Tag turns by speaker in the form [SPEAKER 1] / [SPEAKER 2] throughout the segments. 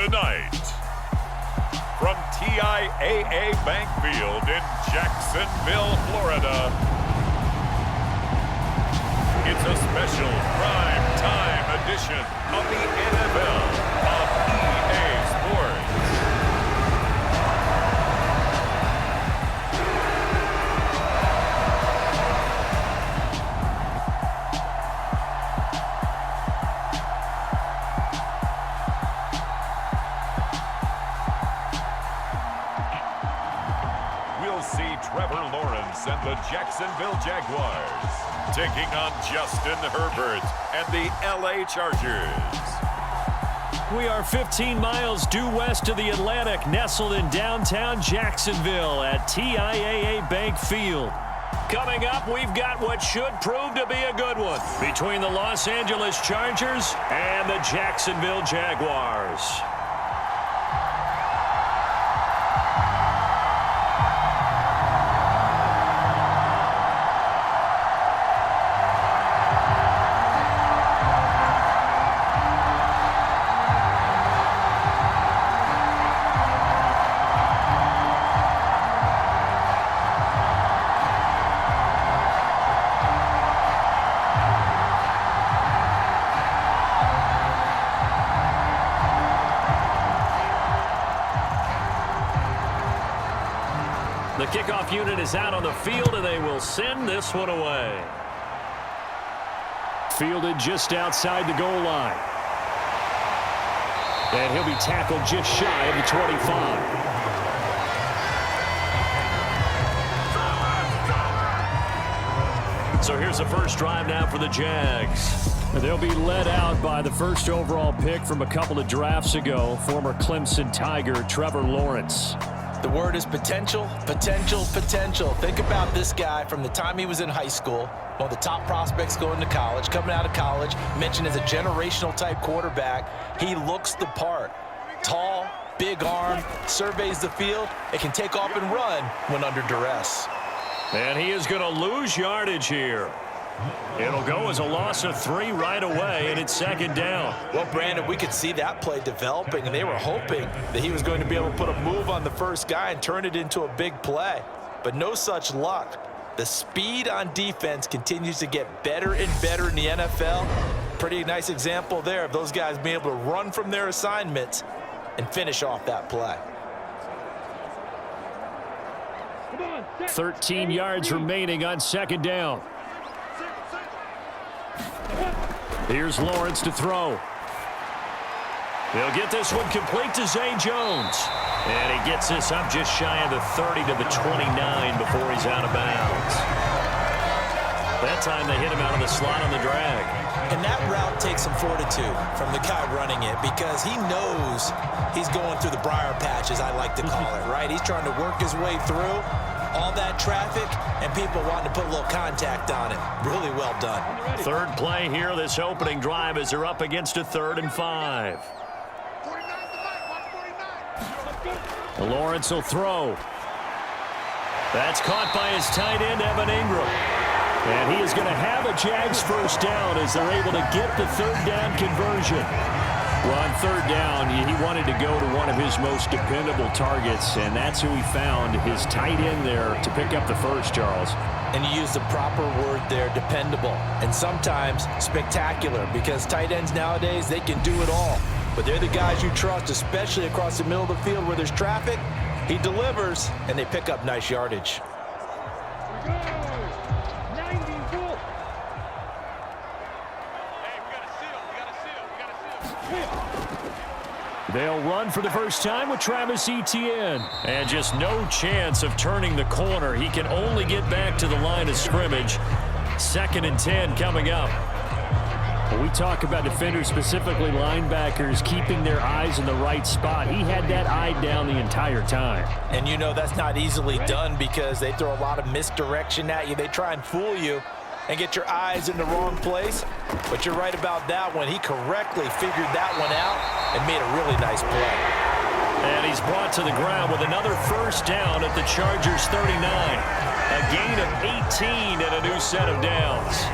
[SPEAKER 1] Tonight, from TIAA Bank Field in Jacksonville, Florida, it's a special prime time edition of the NFL of EA Sports. Trevor Lawrence and the Jacksonville Jaguars taking on Justin Herbert and the LA Chargers.
[SPEAKER 2] We are 15 miles due west of the Atlantic, nestled in downtown Jacksonville at TIAA Bank Field. Coming up, we've got what should prove to be a good one between the Los Angeles Chargers and the Jacksonville Jaguars. The kickoff unit is out on the field, and they will send this one away. Fielded just outside the goal line. And he'll be tackled just shy of the 25. So here's the first drive now for the Jags. They'll be led out by the first overall pick from a couple of drafts ago, former Clemson Tiger Trevor Lawrence.
[SPEAKER 3] The word is potential, potential, potential. Think about this guy from the time he was in high school, one of the top prospects going to college, coming out of college, mentioned as a generational type quarterback. He looks the part. Tall, big arm, surveys the field. It can take off and run when under duress.
[SPEAKER 2] And he is going to lose yardage here. It'll go as a loss of 3 right away, and it's second down.
[SPEAKER 3] Well, Brandon, we could see that play developing, and they were hoping that he was going to be able to put a move on the first guy and turn it into a big play. But no such luck. The speed on defense continues to get better and better in the NFL. Pretty nice example there of those guys being able to run from their assignments and finish off that play.
[SPEAKER 2] 13 yards remaining on second down. Here's Lawrence to throw. They'll get this one complete to Zay Jones. And he gets this up just shy of the 30 to the 29 before he's out of bounds. That time they hit him out of the slot on the drag.
[SPEAKER 3] And that route takes some fortitude from the guy running it because he knows he's going through the briar patch, as I like to call it, right? He's trying to work his way through all that traffic and people wanting to put a little contact on it. Really well done.
[SPEAKER 2] Third play here, this opening drive, as they're up against a 3rd and 5. Lawrence will throw. That's caught by his tight end, Evan Ingram. And he is going to have a Jags first down as they're able to get the 3rd down conversion. Well, on 3rd down, he wanted to go to one of his most dependable targets, and that's who he found, his tight end there, to pick up the first, Charles.
[SPEAKER 3] And you use the proper word there, dependable, and sometimes spectacular, because tight ends nowadays, they can do it all. But they're the guys you trust, especially across the middle of the field where there's traffic. He delivers, and they pick up nice yardage.
[SPEAKER 2] They'll run for the first time with Travis Etienne. And just no chance of turning the corner. He can only get back to the line of scrimmage. 2nd and 10 coming up. When we talk about defenders, specifically linebackers, keeping their eyes in the right spot, he had that eye down the entire time.
[SPEAKER 3] And you know that's not easily done because they throw a lot of misdirection at you. They try and fool you and get your eyes in the wrong place. But you're right about that one. He correctly figured that one out and made a really nice play.
[SPEAKER 2] And he's brought to the ground with another first down at the Chargers 39. A gain of 18 and a new set of downs.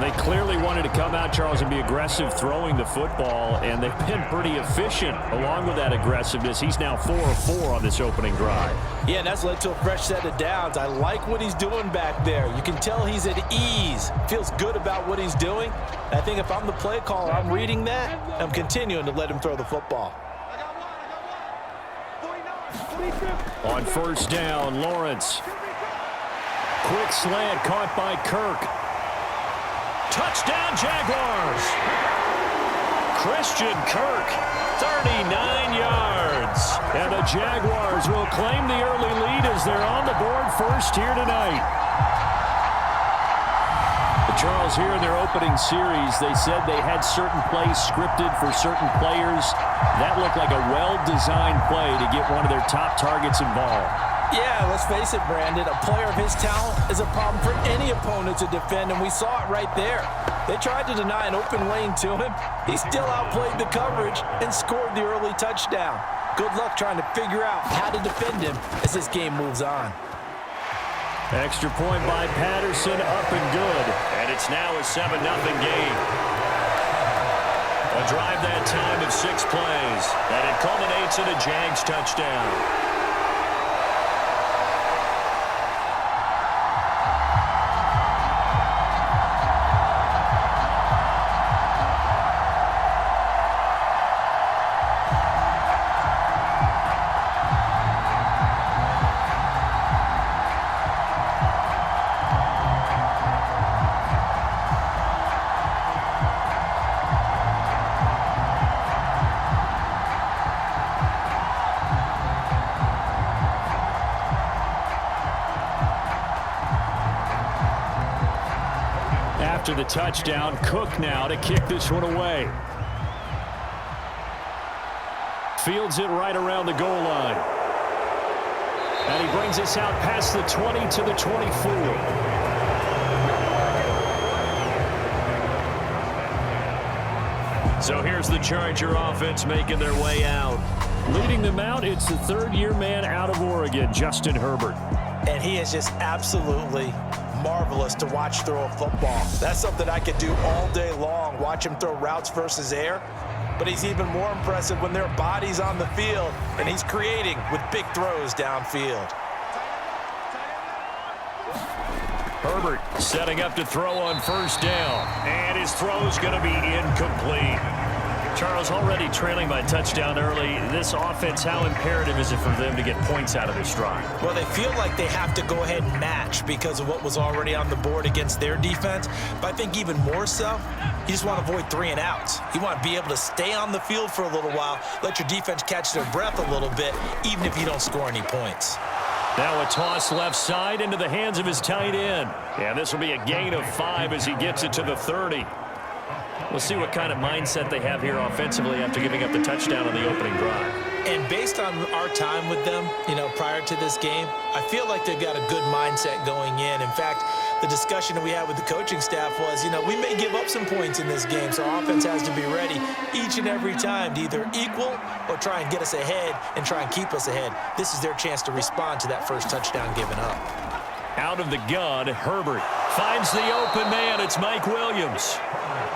[SPEAKER 2] They clearly wanted to come out, Charles, and be aggressive throwing the football, and they've been pretty efficient along with that aggressiveness. He's now 4 of 4 on this opening drive.
[SPEAKER 3] Yeah, and that's led to a fresh set of downs. I like what he's doing back there. You can tell he's at ease, feels good about what he's doing. I think if I'm the play caller, I'm reading that, I'm continuing to let him throw the football.
[SPEAKER 2] On first down, Lawrence. Quick slant caught by Kirk. Touchdown, Jaguars. Christian Kirk, 39 yards. And the Jaguars will claim the early lead as they're on the board first here tonight. Charles, here in their opening series, they said they had certain plays scripted for certain players. That looked like a well-designed play to get one of their top targets involved.
[SPEAKER 3] Yeah, let's face it, Brandon. A player of his talent is a problem for any opponent to defend, and we saw it right there. They tried to deny an open lane to him. He still outplayed the coverage and scored the early touchdown. Good luck trying to figure out how to defend him as this game moves on.
[SPEAKER 2] Extra point by Patterson, up and good. And it's now a 7-0 game. A drive that time of 6 plays, and it culminates in a Jags touchdown. After the touchdown, Cook now to kick this one away. Fields it right around the goal line. And he brings us out past the 20 to the 24. So here's the Charger offense making their way out. Leading them out, it's the third-year man out of Oregon, Justin Herbert.
[SPEAKER 3] And he is just absolutely marvelous to watch throw a football. That's something I could do all day long, watch him throw routes versus air. But he's even more impressive when there are bodies on the field, and he's creating with big throws downfield.
[SPEAKER 2] Herbert setting up to throw on first down. And his throw's going to be incomplete. Charles, already trailing by touchdown early. This offense, how imperative is it for them to get points out of this drive?
[SPEAKER 3] Well, they feel like they have to go ahead and match because of what was already on the board against their defense. But I think even more so, you just want to avoid 3 and outs. You want to be able to stay on the field for a little while, let your defense catch their breath a little bit, even if you don't score any points.
[SPEAKER 2] Now a toss left side into the hands of his tight end. Yeah, this will be a gain of 5 as he gets it to the 30. We'll see what kind of mindset they have here offensively after giving up the touchdown on the opening drive.
[SPEAKER 3] And based on our time with them, prior to this game, I feel like they've got a good mindset going in. In fact, the discussion that we had with the coaching staff was, we may give up some points in this game, so our offense has to be ready each and every time to either equal or try and get us ahead and try and keep us ahead. This is their chance to respond to that first touchdown given up.
[SPEAKER 2] Out of the gun, Herbert finds the open man. It's Mike Williams.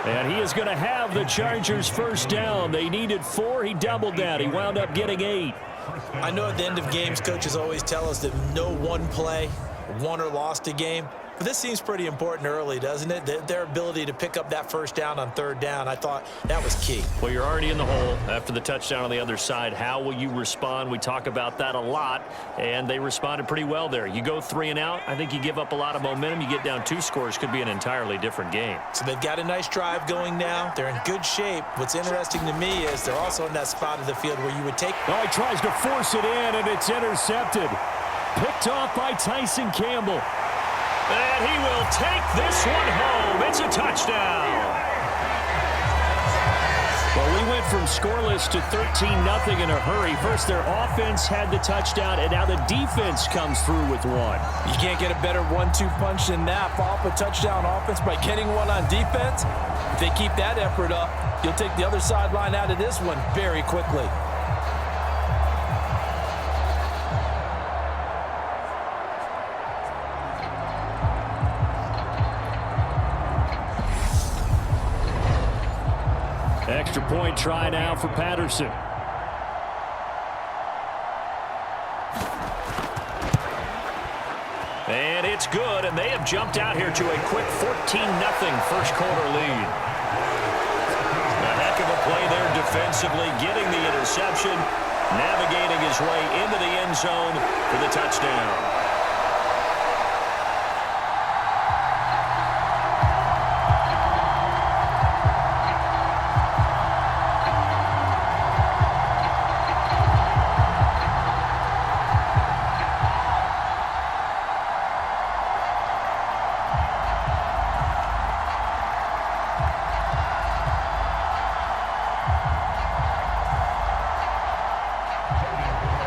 [SPEAKER 2] And he is going to have the Chargers first down. They needed 4. He doubled that. He wound up getting 8.
[SPEAKER 3] I know at the end of games, coaches always tell us that no one play won or lost a game. But this seems pretty important early, doesn't it? Their ability to pick up that first down on third down, I thought that was key.
[SPEAKER 2] Well, you're already in the hole after the touchdown on the other side. How will you respond? We talk about that a lot, and they responded pretty well there. You go 3 and out, I think you give up a lot of momentum. You get down 2 scores, could be an entirely different game.
[SPEAKER 3] So they've got a nice drive going now. They're in good shape. What's interesting to me is they're also in that spot of the field where you would take.
[SPEAKER 2] Oh, he tries to force it in, and it's intercepted. Picked off by Tyson Campbell. And he will take this one home. It's a touchdown. Well, we went from scoreless to 13-0 in a hurry. First, their offense had the touchdown, and now the defense comes through with one.
[SPEAKER 3] You can't get a better 1-2 punch than that. Follow up a touchdown offense by getting one on defense. If they keep that effort up, you'll take the other sideline out of this one very quickly.
[SPEAKER 2] Two-point try now for Patterson. And it's good, and they have jumped out here to a quick 14-0 first quarter lead. A heck of a play there defensively, getting the interception, navigating his way into the end zone for the touchdown.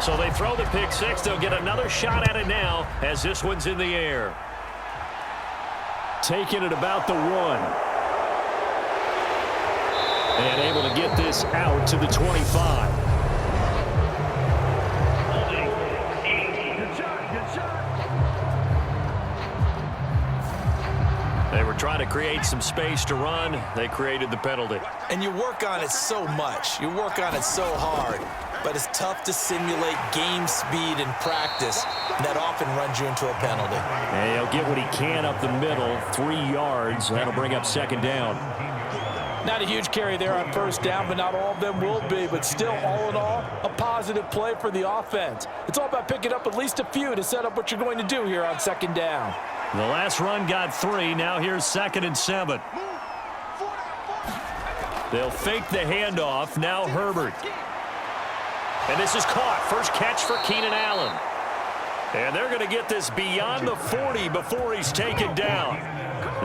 [SPEAKER 2] So they throw the pick six. They'll get another shot at it now as this one's in the air. Taking it about the 1. And able to get this out to the 25. They were trying to create some space to run. They created the penalty.
[SPEAKER 3] And you work on it so much. You work on it so hard. But it's tough to simulate game speed in practice. That often runs you into a penalty.
[SPEAKER 2] And he'll get what he can up the middle, 3 yards. That'll bring up second down.
[SPEAKER 3] Not a huge carry there on first down, but not all of them will be. But still, all in all, a positive play for the offense. It's all about picking up at least a few to set up what you're going to do here on second down.
[SPEAKER 2] The last run got 3. Now here's 2nd and 7. They'll fake the handoff. Now Herbert. And this is caught. First catch for Keenan Allen. And they're going to get this beyond the 40 before he's taken down.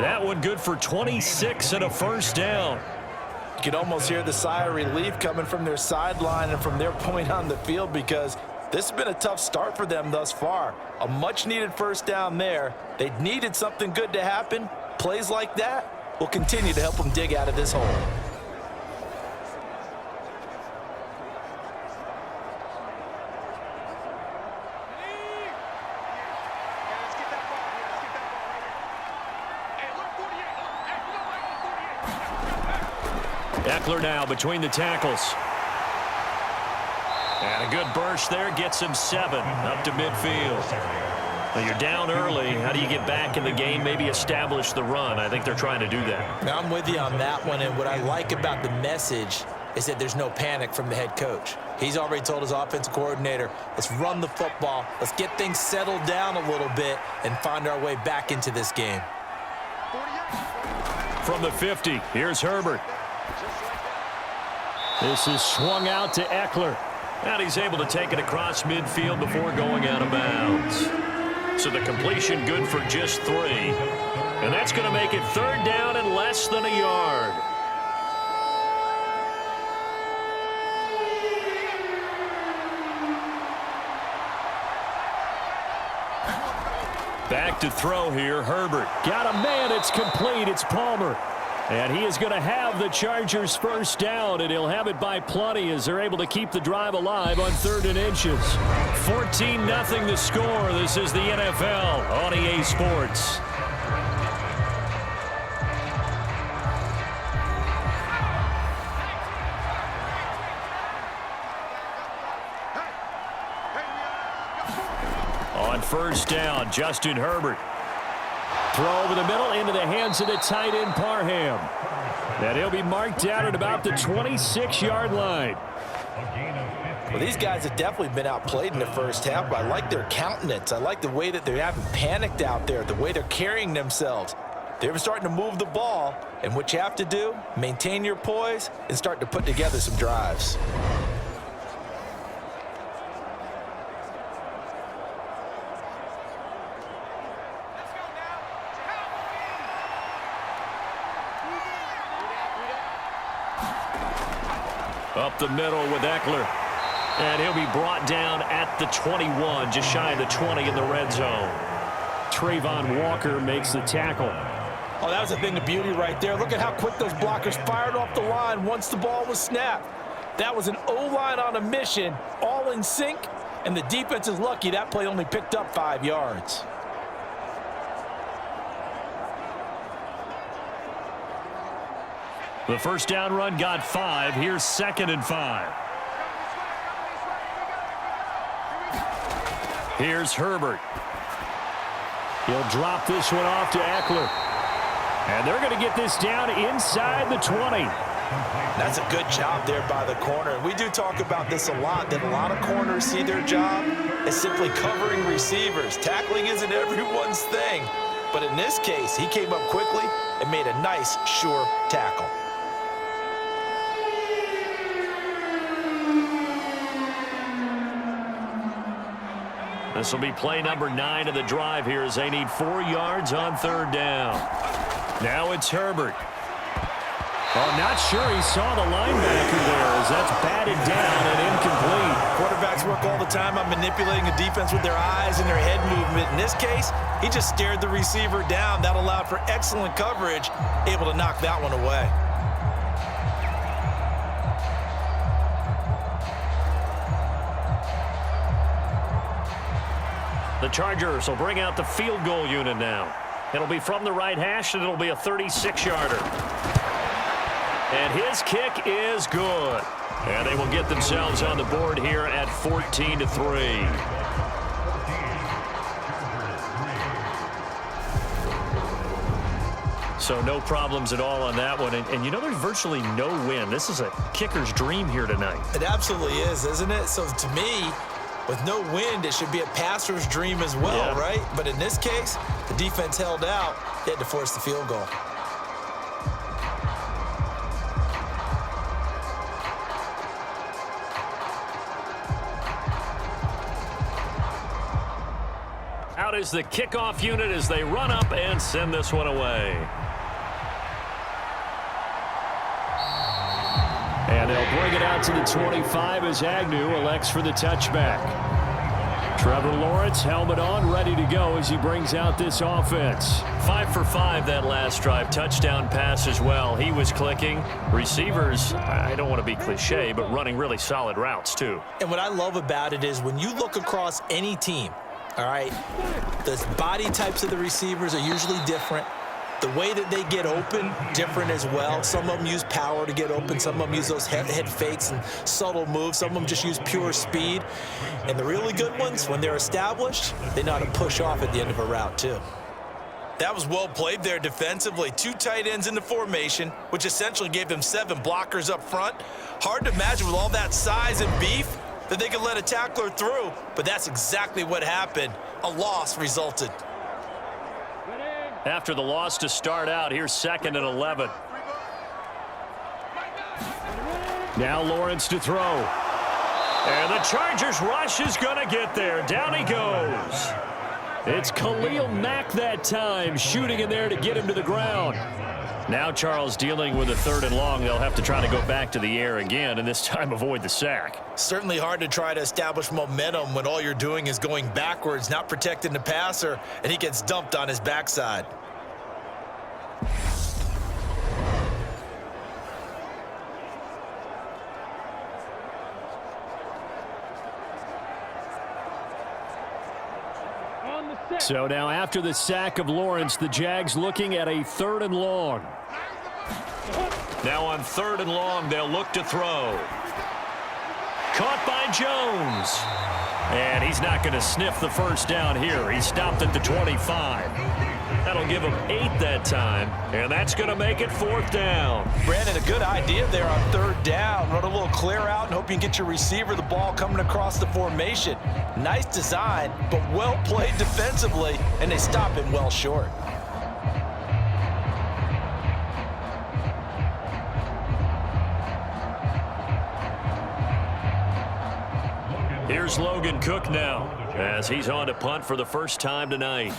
[SPEAKER 2] That one good for 26 and a first down.
[SPEAKER 3] You can almost hear the sigh of relief coming from their sideline and from their point on the field, because this has been a tough start for them thus far. A much-needed first down there. They needed something good to happen. Plays like that will continue to help them dig out of this hole.
[SPEAKER 2] Eckler now between the tackles. And a good burst there gets him 7 up to midfield. Now you're down early. How do you get back in the game, maybe establish the run? I think they're trying to do that.
[SPEAKER 3] Now, I'm with you on that one, and what I like about the message is that there's no panic from the head coach. He's already told his offensive coordinator, let's run the football, let's get things settled down a little bit and find our way back into this game.
[SPEAKER 2] From the 50, here's Herbert. This is swung out to Eckler. And he's able to take it across midfield before going out of bounds. So the completion good for just 3. And that's going to make it 3rd down and less than a yard. Back to throw here, Herbert. Got a man, it's complete, it's Palmer. And he is going to have the Chargers first down, and he'll have it by plenty as they're able to keep the drive alive on 3rd and inches. 14-0 the score. This is the NFL on EA Sports. On first down, Justin Herbert. Throw over the middle into the hands of the tight end, Parham. And he'll be marked down at about the 26-yard line.
[SPEAKER 3] Well, these guys have definitely been outplayed in the first half, but I like their countenance. I like the way that they haven't panicked out there, the way they're carrying themselves. They're starting to move the ball, and what you have to do, maintain your poise and start to put together some drives.
[SPEAKER 2] Up the middle with Eckler. And he'll be brought down at the 21, just shy of the 20 in the red zone. Trayvon Walker makes the tackle.
[SPEAKER 3] Oh, that was a thing of beauty right there. Look at how quick those blockers fired off the line once the ball was snapped. That was an O-line on a mission, all in sync, and the defense is lucky that play only picked up 5 yards.
[SPEAKER 2] The first down run got 5. Here's 2nd and 5. Here's Herbert. He'll drop this one off to Eckler. And they're going to get this down inside the 20.
[SPEAKER 3] That's a good job there by the corner. We do talk about this a lot, that a lot of corners see their job as simply covering receivers. Tackling isn't everyone's thing. But in this case, he came up quickly and made a nice, sure tackle.
[SPEAKER 2] This will be play number 9 of the drive here as they need 4 yards on 3rd down. Now it's Herbert. Oh, not sure he saw the linebacker there as that's batted down and incomplete.
[SPEAKER 3] Quarterbacks work all the time on manipulating a defense with their eyes and their head movement. In this case, he just stared the receiver down. That allowed for excellent coverage, able to knock that one away.
[SPEAKER 2] The Chargers will bring out the field goal unit now. It'll be from the right hash, and it'll be a 36-yarder. And his kick is good. And they will get themselves on the board here at 14-3. So no problems at all on that one. And you know, there's virtually no win. This is a kicker's dream here tonight.
[SPEAKER 3] It absolutely is, isn't it? So to me, with no wind, it should be a passer's dream as well, yeah. Right? But in this case, the defense held out. They had to force the field goal.
[SPEAKER 2] Out is the kickoff unit as they run up and send this one away. And they'll bring it out to the 25 as Agnew elects for the touchback. Trevor Lawrence, helmet on, ready to go as he brings out this offense. 5 for 5 that last drive. Touchdown pass as well. He was clicking. Receivers, I don't want to be cliche, but running really solid routes too.
[SPEAKER 3] And what I love about it is when you look across any team, all right, the body types of the receivers are usually different. The way that they get open, different as well. Some of them use power to get open. Some of them use those head fakes and subtle moves. Some of them just use pure speed. And the really good ones, when they're established, they know how to push off at the end of a route too. That was well played there defensively. 2 tight ends in the formation, which essentially gave them 7 blockers up front. Hard to imagine with all that size and beef that they could let a tackler through, but that's exactly what happened. A loss resulted.
[SPEAKER 2] After the loss to start out, here's 2nd and 11. Now Lawrence to throw. And the Chargers rush is going to get there. Down he goes. It's Khalil Mack that time, shooting in there to get him to the ground. Now Charles dealing with a 3rd and long. They'll have to try to go back to the air again, and this time avoid the sack.
[SPEAKER 3] Certainly hard to try to establish momentum when all you're doing is going backwards, not protecting the passer, and he gets dumped on his backside.
[SPEAKER 2] So now after the sack of Lawrence, the Jags looking at a 3rd and long. Now on 3rd and long, they'll look to throw. Caught by Jones. And he's not going to sniff the first down here. He stopped at the 25. That'll give him 8 that time, and that's going to make it 4th down.
[SPEAKER 3] Brandon, a good idea there on 3rd down. Run a little clear out and hope you can get your receiver the ball coming across the formation. Nice design, but well played defensively, and they stop him well short.
[SPEAKER 2] Here's Logan Cook now as he's on to punt for the first time tonight.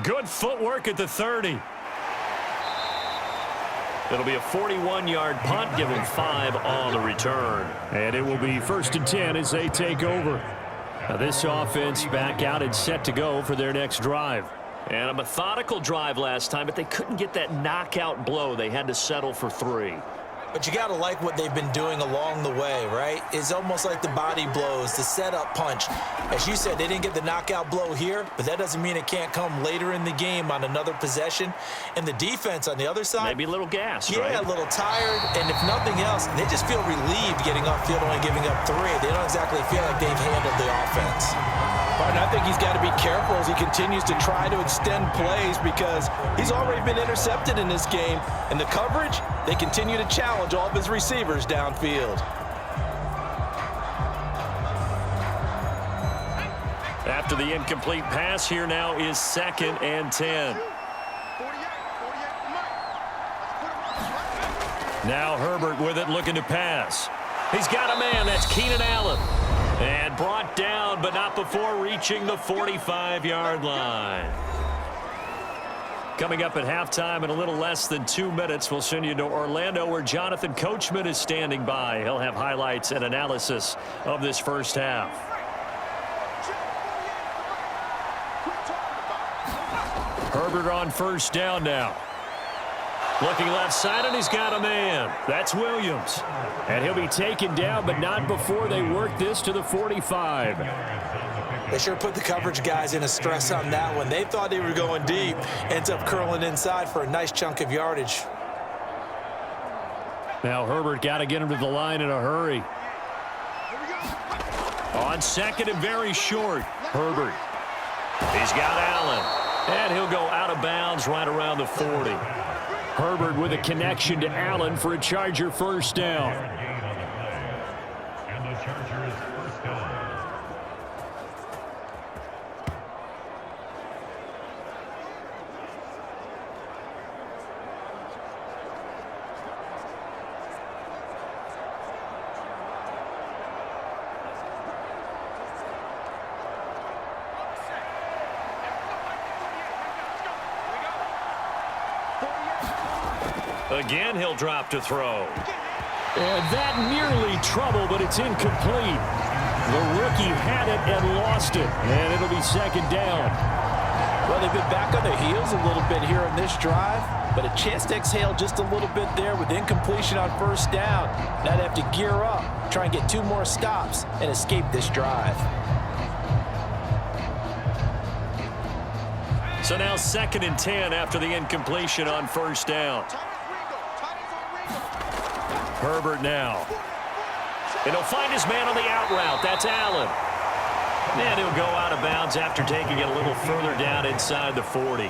[SPEAKER 2] Good footwork at the 30. It'll be a 41-yard punt, give him 5 on the return. And it will be 1st and 10 as they take over. Now this offense back out and set to go for their next drive. And a methodical drive last time, but they couldn't get that knockout blow. They had to settle for 3.
[SPEAKER 3] But you got to like what they've been doing along the way, right? It's almost like the body blows, the setup punch. As you said, they didn't get the knockout blow here, but that doesn't mean it can't come later in the game on another possession. And the defense on the other side,
[SPEAKER 2] maybe a little gassed,
[SPEAKER 3] right? Yeah, a little tired. And if nothing else, they just feel relieved getting off field, only giving up 3. They don't exactly feel like they've handled the offense.
[SPEAKER 4] And I think he's got to be careful as he continues to try to extend plays because he's already been intercepted in this game. And the coverage, they continue to challenge all of his receivers downfield.
[SPEAKER 2] After the incomplete pass, here now is 2nd and 10. Now Herbert with it, looking to pass. He's got a man. That's Keenan Allen. And brought down, but not before reaching the 45-yard line. Coming up at halftime in a little less than 2 minutes, we'll send you to Orlando where Jonathan Coachman is standing by. He'll have highlights and analysis of this first half. Herbert on first down now. Looking left side, and he's got a man. That's Williams. And he'll be taken down, but not before they work this to the 45.
[SPEAKER 3] They sure put the coverage guys in a stress on that one. They thought they were going deep. Ends up curling inside for a nice chunk of yardage.
[SPEAKER 2] Now Herbert got to get him to the line in a hurry. On 2nd and very short, Herbert. He's got Allen. And he'll go out of bounds right around the 40. Herbert with a connection to Allen for a Charger first down.
[SPEAKER 5] And the Chargers first down.
[SPEAKER 2] Again, he'll drop to throw. And that nearly trouble, but it's incomplete. The rookie had it and lost it, and it'll be 2nd down.
[SPEAKER 4] Well, they've been back on their heels a little bit here in this drive, but a chance to exhale just a little bit there with incompletion on first down. Now they have to gear up, try and get 2 more stops, and escape this drive.
[SPEAKER 2] So now 2nd and 10 after the incompletion on first down. Herbert now. And he'll find his man on the out route. That's Allen. And he'll go out of bounds after taking it a little further down inside the 40.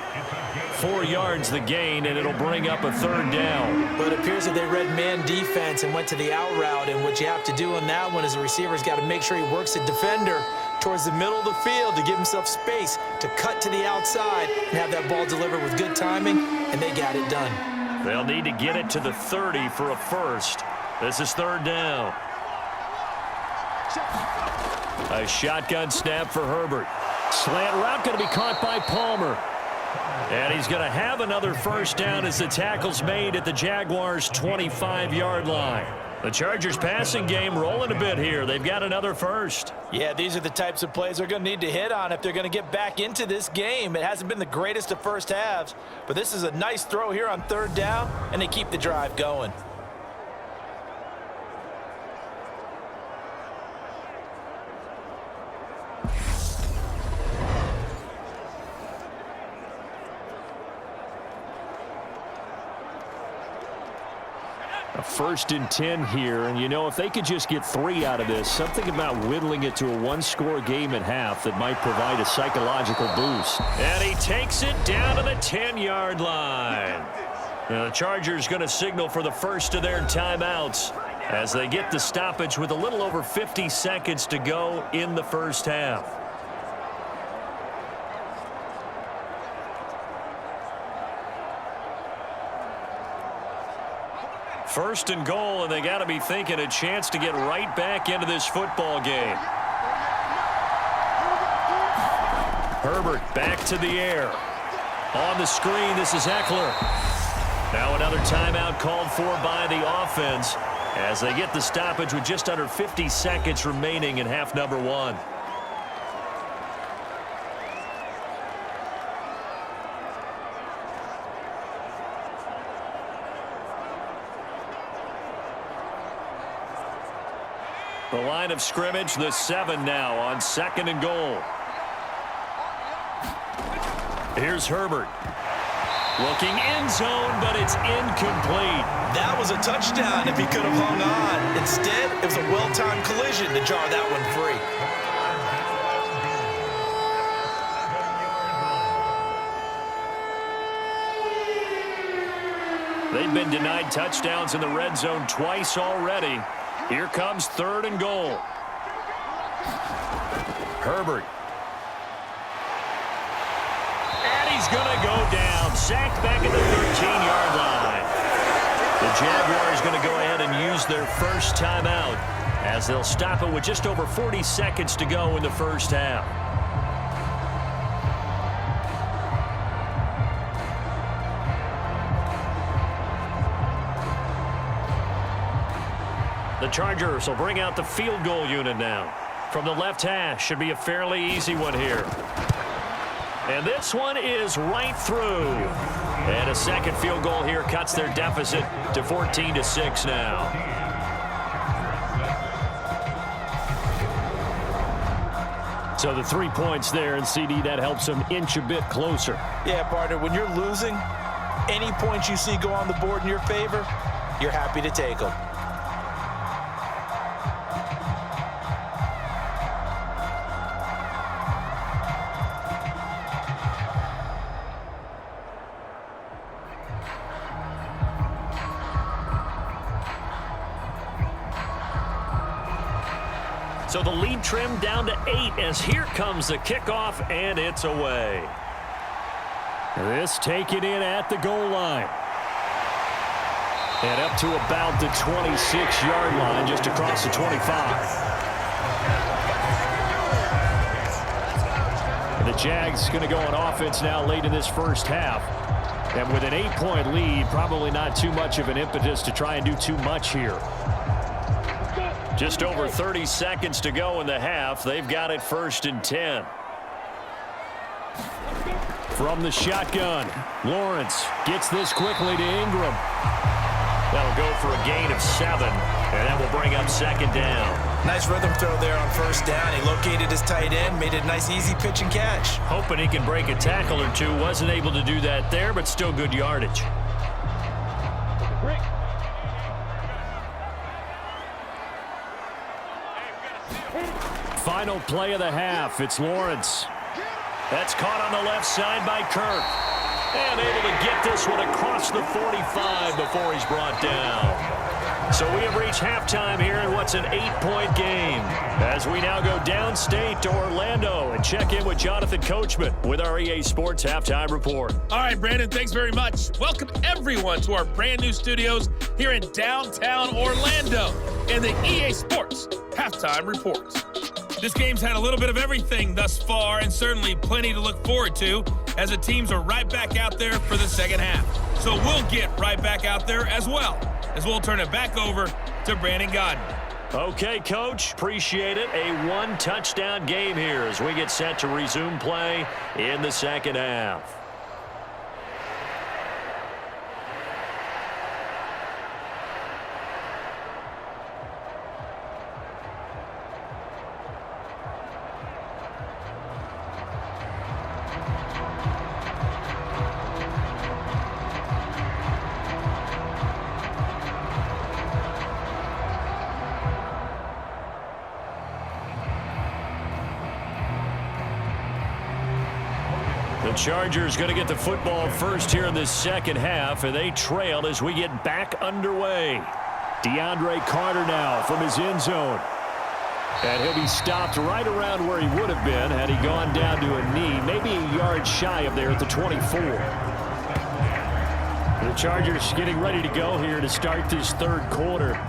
[SPEAKER 2] 4 yards the gain, and it'll bring up a 3rd down.
[SPEAKER 3] But it appears that they read man defense and went to the out route. And what you have to do on that one is the receiver's got to make sure he works the defender towards the middle of the field to give himself space to cut to the outside and have that ball delivered with good timing, and they got it done.
[SPEAKER 2] They'll need to get it to the 30 for a first. This is 3rd down. A shotgun snap for Herbert. Slant route going to be caught by Palmer. And he's going to have another first down as the tackle's made at the Jaguars' 25-yard line. The Chargers passing game rolling a bit here. They've got another first.
[SPEAKER 4] Yeah, these are the types of plays they're going to need to hit on if they're going to get back into this game. It hasn't been the greatest of first halves, but this is a nice throw here on 3rd down, and they keep the drive going.
[SPEAKER 2] A 1st and 10 here, and you know, if they could just get 3 out of this, something about whittling it to a 1-score game at half that might provide a psychological boost. And he takes it down to the 10-yard line. Now, the Chargers going to signal for the first of their timeouts as they get the stoppage with a little over 50 seconds to go in the first half. First and goal, and they got to be thinking a chance to get right back into this football game. Herbert back to the air. On the screen, this is Eckler. Now another timeout called for by the offense as they get the stoppage with just under 50 seconds remaining in half number 1. The line of scrimmage, the 7 now on 2nd and goal. Here's Herbert. Looking end zone, but it's incomplete.
[SPEAKER 3] That was a touchdown if he could have hung on. Instead, it was a well-timed collision to jar that one free.
[SPEAKER 2] They've been denied touchdowns in the red zone twice already. Here comes 3rd and goal. Herbert. And he's going to go down. Sacked back at the 13-yard line. The Jaguars going to go ahead and use their first timeout as they'll stop it with just over 40 seconds to go in the first half. The Chargers will bring out the field goal unit now. From the left hash, should be a fairly easy one here. And this one is right through. And a second field goal here cuts their deficit to 14-6 now. So the 3 points there, and CD, that helps them inch a bit closer.
[SPEAKER 3] Yeah, partner, when you're losing, any points you see go on the board in your favor, you're happy to take them.
[SPEAKER 2] So the lead trimmed down to 8 as here comes the kickoff, and it's away. This taken in at the goal line. And up to about the 26-yard line, just across the 25. And the Jags going to go on offense now late in this first half. And with an 8-point lead, probably not too much of an impetus to try and do too much here. Just over 30 seconds to go in the half. They've got it 1st and 10. From the shotgun, Lawrence gets this quickly to Ingram. That'll go for a gain of 7, and that will bring up 2nd down.
[SPEAKER 3] Nice rhythm throw there on 1st down. He located his tight end, made it a nice, easy pitch and catch.
[SPEAKER 2] Hoping he can break a tackle or two. Wasn't able to do that there, but still good yardage. Final play of the half. It's Lawrence. That's caught on the left side by Kirk. And able to get this one across the 45 before he's brought down. So we have reached halftime here in what's an 8-point game. As we now go downstate to Orlando and check in with Jonathan Coachman with our EA Sports Halftime Report.
[SPEAKER 6] All right, Brandon, thanks very much. Welcome everyone to our brand new studios here in downtown Orlando in the EA Sports Halftime Report. This game's had a little bit of everything thus far, and certainly plenty to look forward to as the teams are right back out there for the second half. So we'll get right back out there as well, as we'll turn it back over to Brandon Godden.
[SPEAKER 2] Okay, Coach, appreciate it. A 1-touchdown game here as we get set to resume play in the second half. The Chargers going to get the football first here in this second half, and they trail as we get back underway. DeAndre Carter now from his end zone. And he'll be stopped right around where he would have been had he gone down to a knee, maybe a yard shy of there at the 24. The Chargers getting ready to go here to start this third quarter.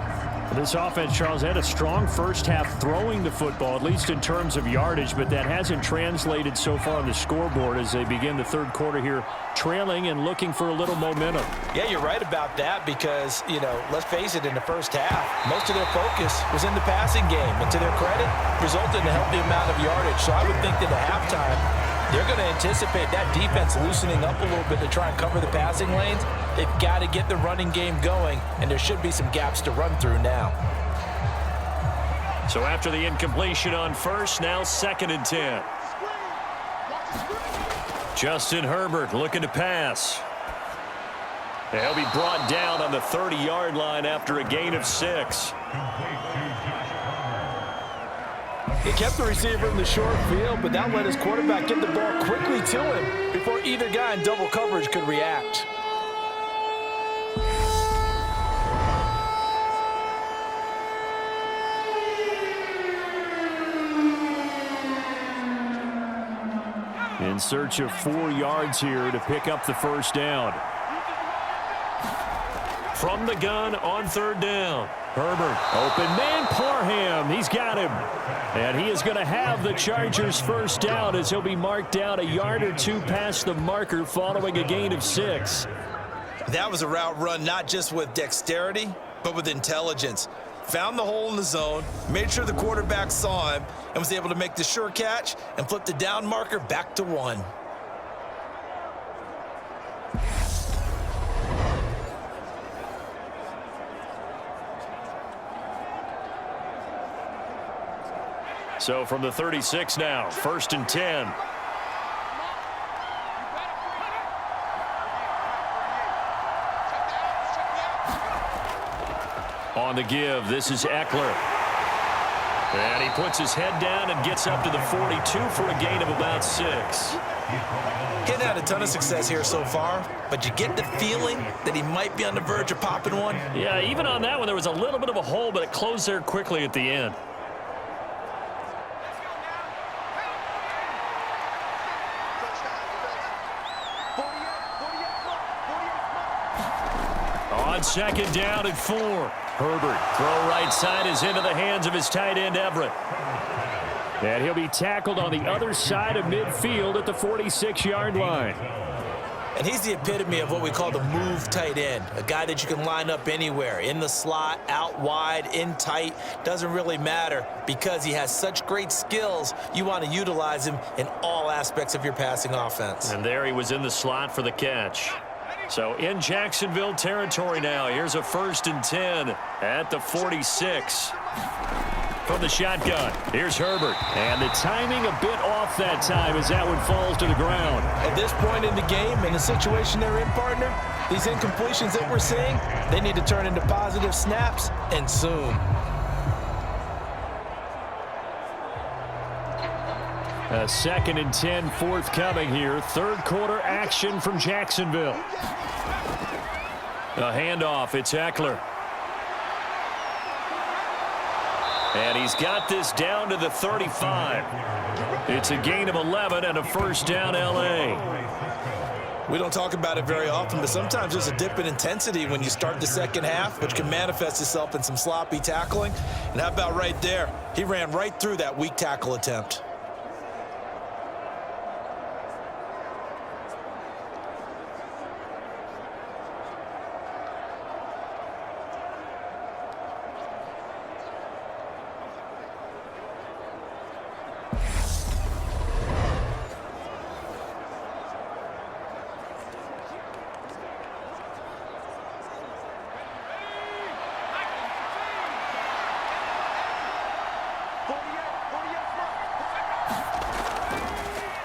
[SPEAKER 2] This offense, Charles, had a strong first half throwing the football, at least in terms of yardage, but that hasn't translated so far on the scoreboard as they begin the third quarter here, trailing and looking for a little momentum.
[SPEAKER 3] Yeah, you're right about that because, let's face it, in the first half, most of their focus was in the passing game, and to their credit, resulted in a healthy amount of yardage. So I would think that at halftime, they're going to anticipate that defense loosening up a little bit to try and cover the passing lanes. They've got to get the running game going, and there should be some gaps to run through now.
[SPEAKER 2] So after the incompletion on first, now 2nd and 10. Justin Herbert looking to pass. He'll be brought down on the 30-yard line after a gain of 6.
[SPEAKER 4] He kept the receiver in the short field, but that let his quarterback get the ball quickly to him before either guy in double coverage could react.
[SPEAKER 2] In search of 4 yards here to pick up the first down. From the gun on 3rd down. Herbert, open man, Parham. He's got him. And he is going to have the Chargers first down as he'll be marked down a yard or 2 past the marker following a gain of 6.
[SPEAKER 3] That was a route run not just with dexterity, but with intelligence. Found the hole in the zone, made sure the quarterback saw him, and was able to make the sure catch and flip the down marker back to 1.
[SPEAKER 2] So from the 36 now, 1st and 10. On the give, this is Eckler. And he puts his head down and gets up to the 42 for a gain of about 6.
[SPEAKER 3] He's had a ton of success here so far, but you get the feeling that he might be on the verge of popping one.
[SPEAKER 2] Yeah, even on that one, there was a little bit of a hole, but it closed there quickly at the end. On 2nd down and 4. Herbert, throw right side is into the hands of his tight end, Everett. And he'll be tackled on the other side of midfield at the 46-yard line.
[SPEAKER 3] And he's the epitome of what we call the move tight end, a guy that you can line up anywhere, in the slot, out wide, in tight, doesn't really matter because he has such great skills. You want to utilize him in all aspects of your passing offense.
[SPEAKER 2] And there he was in the slot for the catch. So in Jacksonville territory now. Here's a 1st and 10 at the 46. From the shotgun, here's Herbert. And the timing a bit off that time as that one falls to the ground.
[SPEAKER 4] At this point in the game, in the situation they're in, partner, these incompletions that we're seeing, they need to turn into positive snaps, and soon.
[SPEAKER 2] A 2nd and 10 forthcoming here. 3rd quarter action from Jacksonville. A handoff. It's Eckler. And he's got this down to the 35. It's a gain of 11 and a first down, L.A.
[SPEAKER 3] We don't talk about it very often, but sometimes there's a dip in intensity when you start the second half, which can manifest itself in some sloppy tackling. And how about right there? He ran right through that weak tackle attempt.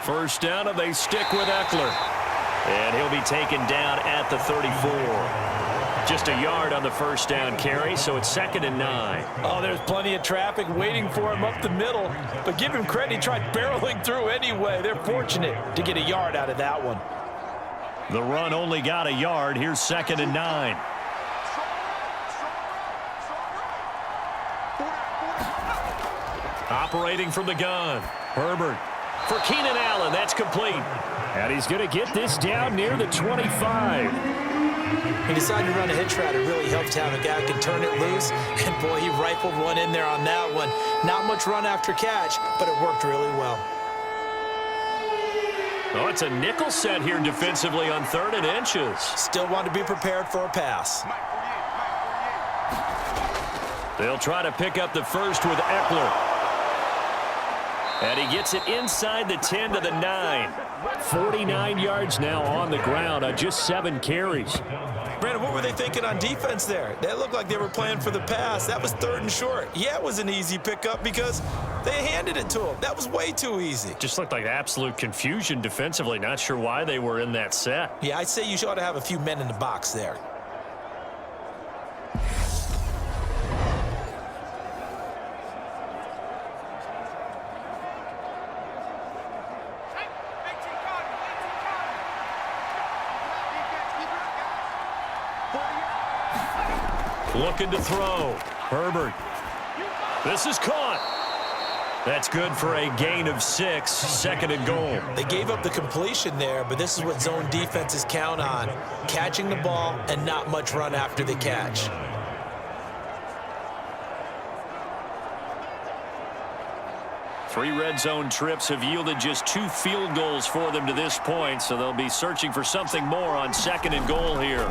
[SPEAKER 2] First down, and they stick with Eckler. And he'll be taken down at the 34. Just a yard on the first down carry, so it's 2nd and 9.
[SPEAKER 4] Oh, there's plenty of traffic waiting for him up the middle. But give him credit, he tried barreling through anyway. They're fortunate to get a yard out of that one.
[SPEAKER 2] The run only got a yard. Here's 2nd and 9. Operating from the gun. Herbert for Keenan Allen. That's complete. And he's going to get this down near the 25.
[SPEAKER 3] He decided to run a hitch route. It really helped to have a guy who can turn it loose. And, boy, he rifled one in there on that one. Not much run after catch, but it worked really well.
[SPEAKER 2] Oh, it's a nickel set here defensively on 3rd and inches.
[SPEAKER 3] Still want to be prepared for a pass.
[SPEAKER 2] They'll try to pick up the first with Eckler. And he gets it inside the 10 to the 9. 49 yards now on the ground on just 7 carries.
[SPEAKER 3] Brandon, what were they thinking on defense there? They looked like they were playing for the pass. That was 3rd and short. Yeah, it was an easy pickup because they handed it to him. That was way too easy.
[SPEAKER 2] Just looked like absolute confusion defensively. Not sure why they were in that set.
[SPEAKER 3] Yeah, I'd say you ought to have a few men in the box there.
[SPEAKER 2] Looking to throw. Herbert. This is caught. That's good for a gain of 6, 2nd and goal.
[SPEAKER 3] They gave up the completion there, but this is what zone defenses count on. Catching the ball and not much run after the catch.
[SPEAKER 2] Three red zone trips have yielded just 2 field goals for them to this point, so they'll be searching for something more on 2nd and goal here.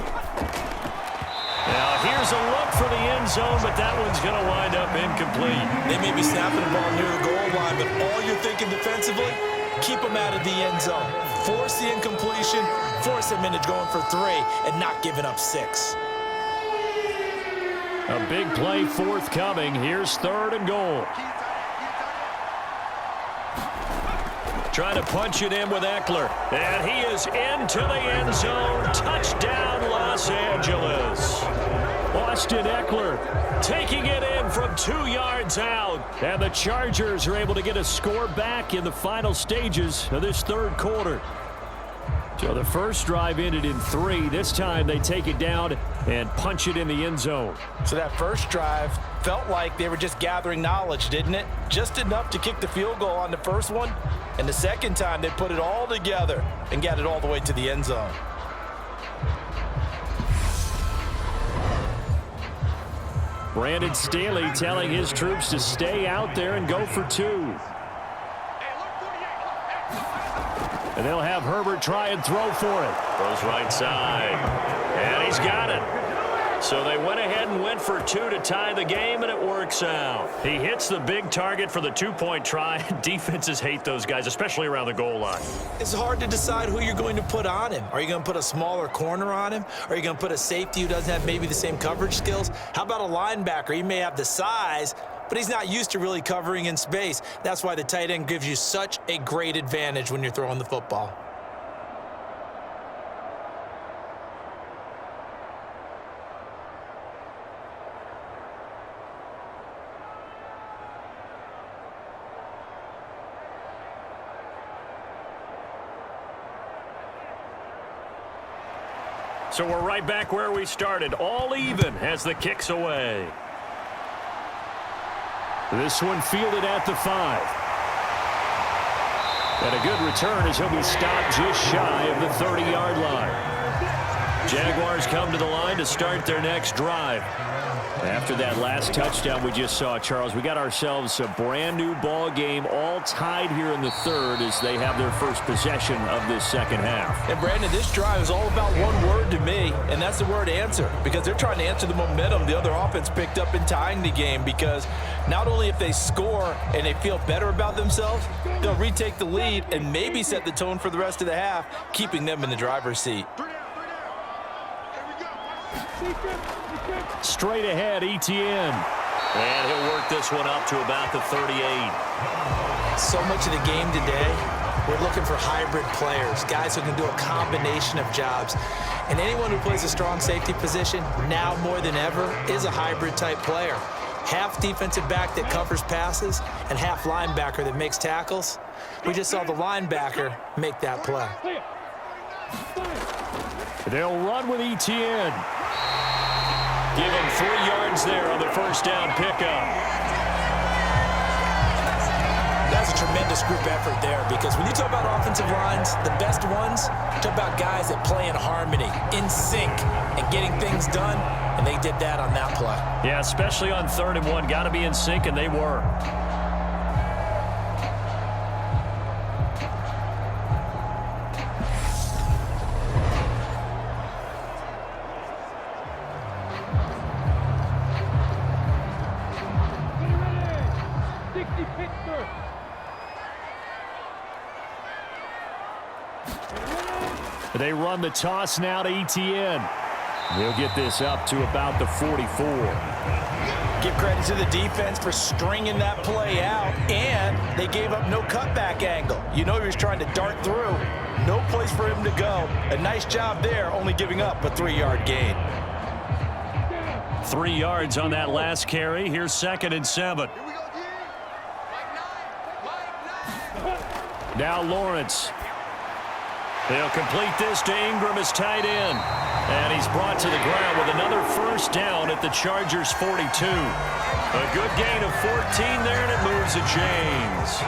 [SPEAKER 2] Now, here's a look for the end zone, but that one's going to wind up incomplete.
[SPEAKER 3] They may be snapping the ball near the goal line, but all you're thinking defensively, keep them out of the end zone. Force the incompletion, force them into going for 3, and not giving up 6.
[SPEAKER 2] A big play forthcoming. Here's 3rd and goal. Trying to punch it in with Eckler. And he is into the end zone. Touchdown, Los Angeles. Austin Eckler taking it in from 2 yards out. And the Chargers are able to get a score back in the final stages of this 3rd quarter. So the first drive ended in 3. This time they take it down and punch it in the end zone.
[SPEAKER 4] So that first drive felt like they were just gathering knowledge, didn't it? Just enough to kick the field goal on the first one. And the second time, they put it all together and got it all the way to the end zone.
[SPEAKER 2] Brandon Staley telling his troops to stay out there and go for 2. And they'll have Herbert try and throw for it. Goes right side. And he's got it. So they went ahead and went for 2 to tie the game, and it works out. He hits the big target for the 2-point try. Defenses hate those guys, especially around the goal line.
[SPEAKER 3] It's hard to decide who you're going to put on him. Are you going to put a smaller corner on him? Are you going to put a safety who doesn't have maybe the same coverage skills? How about a linebacker? He may have the size, but he's not used to really covering in space. That's why the tight end gives you such a great advantage when you're throwing the football.
[SPEAKER 2] So we're right back where we started, all even as the kick's away. This one fielded at the 5. And a good return as he'll be stopped just shy of the 30-yard line. Jaguars come to the line to start their next drive. After that last touchdown we just saw, Charles, we got ourselves a brand new ball game, all tied here in the 3rd as they have their first possession of this second half.
[SPEAKER 4] And Brandon, this drive is all about one word to me, and that's the word answer, because they're trying to answer the momentum the other offense picked up in tying the game, because not only if they score and they feel better about themselves, they'll retake the lead and maybe set the tone for the rest of the half, keeping them in the driver's seat.
[SPEAKER 2] Straight ahead, Etienne. And he'll work this one up to about the 38.
[SPEAKER 3] So much of the game today, we're looking for hybrid players, guys who can do a combination of jobs. And anyone who plays a strong safety position, now more than ever, is a hybrid type player. Half defensive back that covers passes and half linebacker that makes tackles. We just saw the linebacker make that play.
[SPEAKER 2] They'll run with Etienne. Give him 3 yards there on the first down pickup.
[SPEAKER 3] That's a tremendous group effort there, because when you talk about offensive lines, the best ones, talk about guys that play in harmony, in sync, and getting things done, and they did that on that play.
[SPEAKER 2] Yeah, especially on 3rd and 1. Got to be in sync, and they were. They run the toss now to Etienne. He'll get this up to about the 44.
[SPEAKER 4] Give credit to the defense for stringing that play out, and they gave up no cutback angle. You know he was trying to dart through. No place for him to go. A nice job there, only giving up a 3-yard gain.
[SPEAKER 2] 3 yards on that last carry. Here's 2nd and 7. Now Lawrence. They'll complete this to Ingram as tight end. And he's brought to the ground with another first down at the Chargers' 42. A good gain of 14 there, and it moves the chains.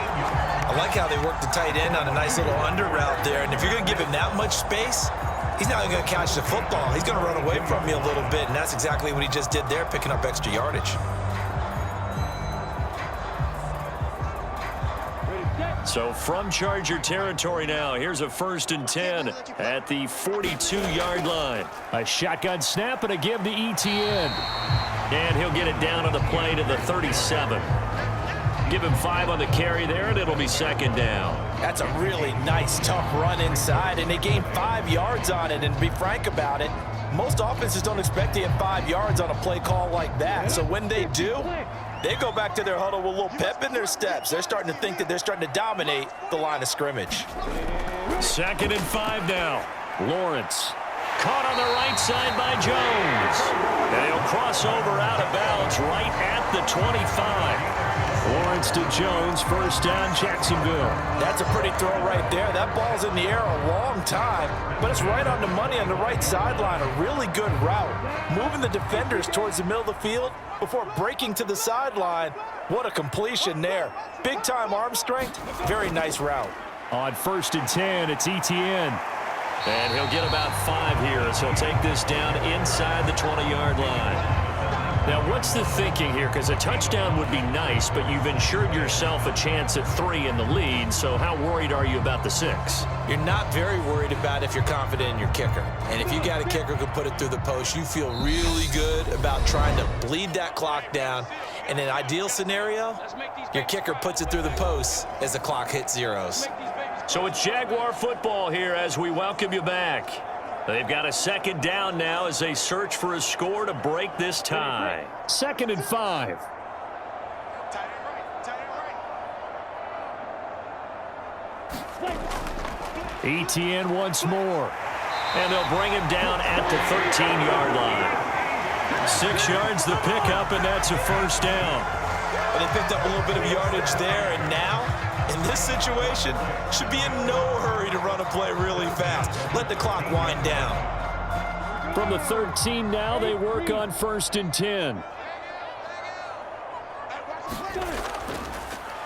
[SPEAKER 3] I like how they work the tight end on a nice little under route there. And if you're going to give him that much space, he's not going to catch the football. He's going to run away from you a little bit, and that's exactly what he just did there, picking up extra yardage.
[SPEAKER 2] So from Charger territory now, here's a 1st and 10 at the 42-yard line. A shotgun snap and a give to ETN. And he'll get it down on the play to the 37. Give him 5 on the carry there, and it'll be 2nd down.
[SPEAKER 4] That's a really nice, tough run inside, and they gained 5 yards on it. And to be frank about it, most offenses don't expect to get 5 yards on a play call like that. So when they do, they go back to their huddle with a little pep in their steps. They're starting to think that they're starting to dominate the line of scrimmage.
[SPEAKER 2] 2nd and 5 now. Lawrence. Caught on the right side by Jones. And he'll cross over out of bounds right at the 25. Lawrence to Jones, 1st down, Jacksonville.
[SPEAKER 4] That's a pretty throw right there. That ball's in the air a long time, but it's right on the money on the right sideline. A really good route. Moving the defenders towards the middle of the field before breaking to the sideline. What a completion there. Big-time arm strength. Very nice route.
[SPEAKER 2] On 1st and 10, it's ETN. And he'll get about 5 here as he'll take this down inside the 20-yard line. Now, what's the thinking here? Because a touchdown would be nice, but you've ensured yourself a chance at 3 in the lead, so how worried are you about the 6?
[SPEAKER 3] You're not very worried about if you're confident in your kicker. And if you got a kicker who can put it through the post, you feel really good about trying to bleed that clock down. In an ideal scenario, your kicker puts it through the post as the clock hits zeros.
[SPEAKER 2] So it's Jaguar football here as we welcome you back. They've got a 2nd down now as they search for a score to break this tie. 2nd and 5. ETN once more. And they'll bring him down at the 13-yard line. 6 yards the pickup, and that's a 1st down.
[SPEAKER 3] Well, they picked up a little bit of yardage there, and now, in this situation, should be in no hurry to run a play really fast. Let the clock wind down.
[SPEAKER 2] From the 13 now, they work on 1st and 10.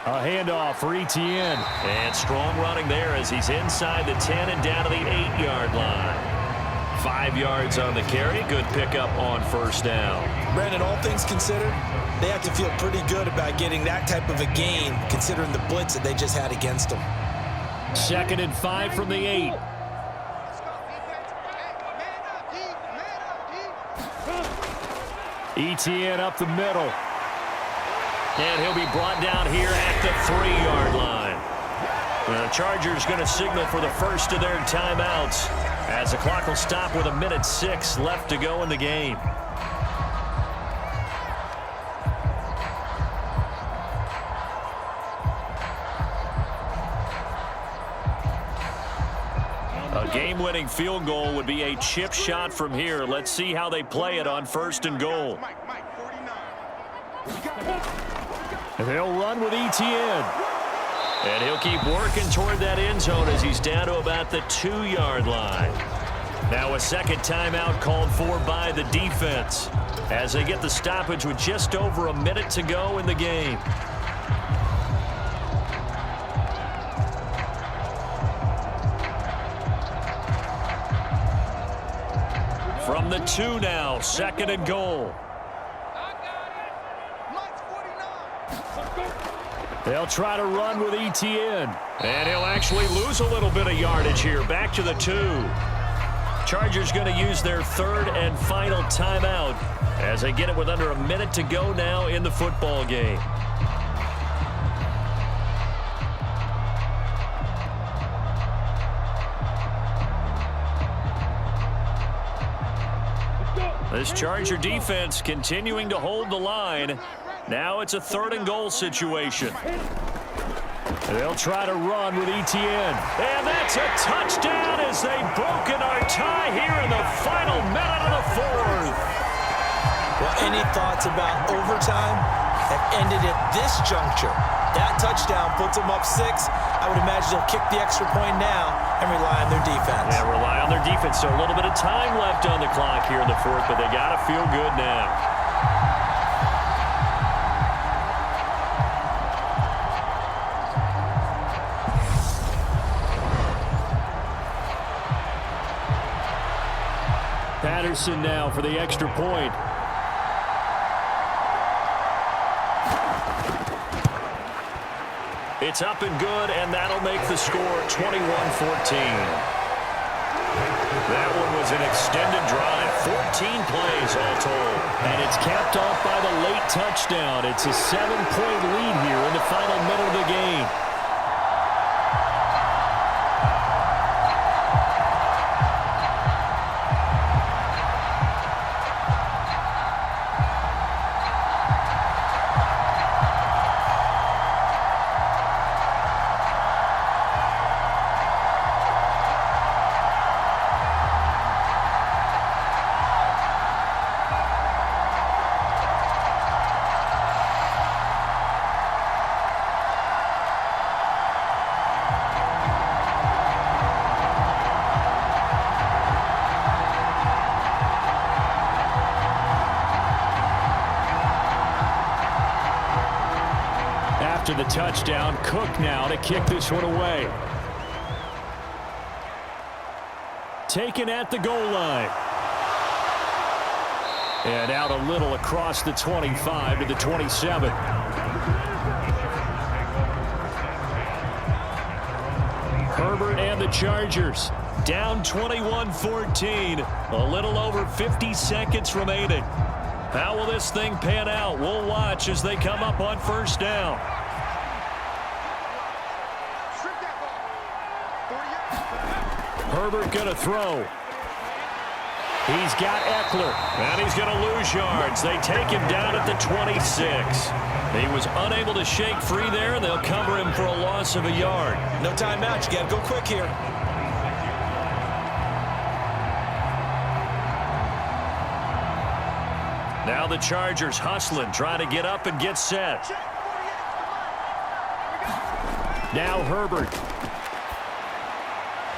[SPEAKER 2] A handoff for ETN. And strong running there as he's inside the 10 and down to the 8-yard line. 5 yards on the carry. Good pickup on 1st down.
[SPEAKER 3] Brandon, all things considered, they have to feel pretty good about getting that type of a gain, considering the blitz that they just had against them.
[SPEAKER 2] 2nd and 5 from the 8. ETN up the middle. And he'll be brought down here at the 3-yard line. The Chargers going to signal for the first of their timeouts as the clock will stop with 1:06 left to go in the game. A game-winning field goal would be a chip shot from here. Let's see how they play it on 1st and goal. They'll run with ETN. And he'll keep working toward that end zone as he's down to about the 2-yard line. Now a 2nd timeout called for by the defense as they get the stoppage with just over a minute to go in the game. From the 2 now, 2nd and goal. They'll try to run with ETN. And he'll actually lose a little bit of yardage here. Back to the 2. Chargers going to use their 3rd and final timeout as they get it with under a minute to go now in the football game. This Charger defense continuing to hold the line. Now it's a 3rd and goal situation. They'll try to run with Etienne. And that's a touchdown as they've broken our tie here in the final minute of the 4th.
[SPEAKER 3] Well, any thoughts about overtime have ended at this juncture. That touchdown puts them up 6. I would imagine they'll kick the extra point now and rely on their defense.
[SPEAKER 2] Yeah, rely on their defense. So a little bit of time left on the clock here in the 4th, but they got to feel good now. Patterson now for the extra point. It's up and good, and that'll make the score 21-14. That one was an extended drive, 14 plays all told. And it's capped off by the late touchdown. It's a 7-point lead here in the final minute of the game. After the touchdown, Cook now to kick this one away. Taken at the goal line. And out a little across the 25 to the 27. Herbert and the Chargers down 21-14. A little over 50 seconds remaining. How will this thing pan out? We'll watch as they come up on 1st down. Herbert going to throw. He's got Eckler, and he's going to lose yards. They take him down at the 26. He was unable to shake free there, and they'll cover him for a loss of a yard.
[SPEAKER 3] No timeout. You got to go quick here.
[SPEAKER 2] Now the Chargers hustling, trying to get up and get set. Now Herbert.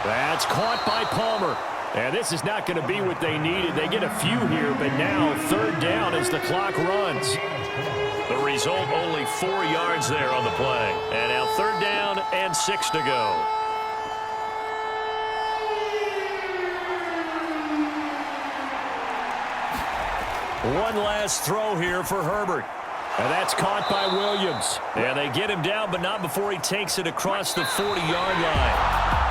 [SPEAKER 2] That's caught by Palmer. And this is not going to be what they needed. They get a few here, but now 3rd down as the clock runs. The result, only 4 yards there on the play. And now 3rd down and 6 to go. One last throw here for Herbert. And that's caught by Williams. And they get him down, but not before he takes it across the 40-yard line.